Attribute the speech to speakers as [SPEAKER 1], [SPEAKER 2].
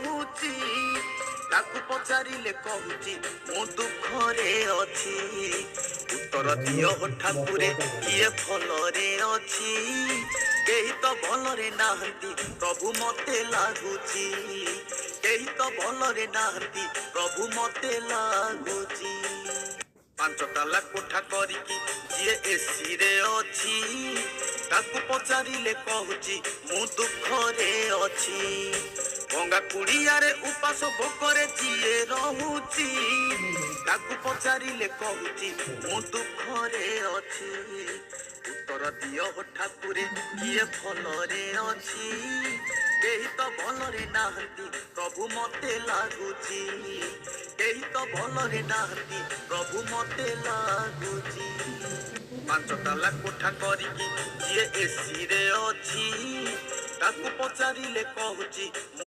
[SPEAKER 1] ରହୁଛି ତାକୁ ପଚାରିଲେ କହୁଛି ମୁଁ ଦୁଃଖରେ ଅଛି। ଉତ୍ତର ଦିଅ ଠାକୁରେ କିଏ ଭଲରେ ଅଛି? କେହି ତ ଭଲରେ ନାହାନ୍ତି ପ୍ରଭୁ ମତେ ଲାଗୁଛି। କେହି ତ ଭଲରେ ନାହାନ୍ତି ପ୍ରଭୁ ମତେ ଲାଗୁଛି। ପାଞ୍ଚ ତାଲା କୋଠା କରିକି ଯିଏ ଏସିରେ ଅଛି ତାକୁ ପଚାରିଲେ କହୁଛି ମୁଁ ଦୁଃଖରେ ଅଛି। ଭଙ୍ଗା କୁଡ଼ିଆରେ ଉପାସ ଭୋକରେ ଯିଏ ରହୁଛି ତାକୁ ପଚାରିଲେ କହୁଛି ମୁଁ ଦୁଃଖରେ ଅଛି। ଉତ୍ତର ଦିଅ ଠାକୁରେ କିଏ ଭଲରେ ଅଛି? କେହି ତ ଭଲରେ ନାହାନ୍ତି ପ୍ରଭୁ ମତେ ଲାଗୁଛି। କେହି ତ ଭଲରେ ନାହାନ୍ତି ପ୍ରଭୁ ମତେ ଲାଗୁଛି। ପାଞ୍ଚ ତାଲା କୋଠା କରିକି ଯିଏ ଏସିରେ ଅଛି ତାକୁ ପଚାରିଲେ କହୁଛି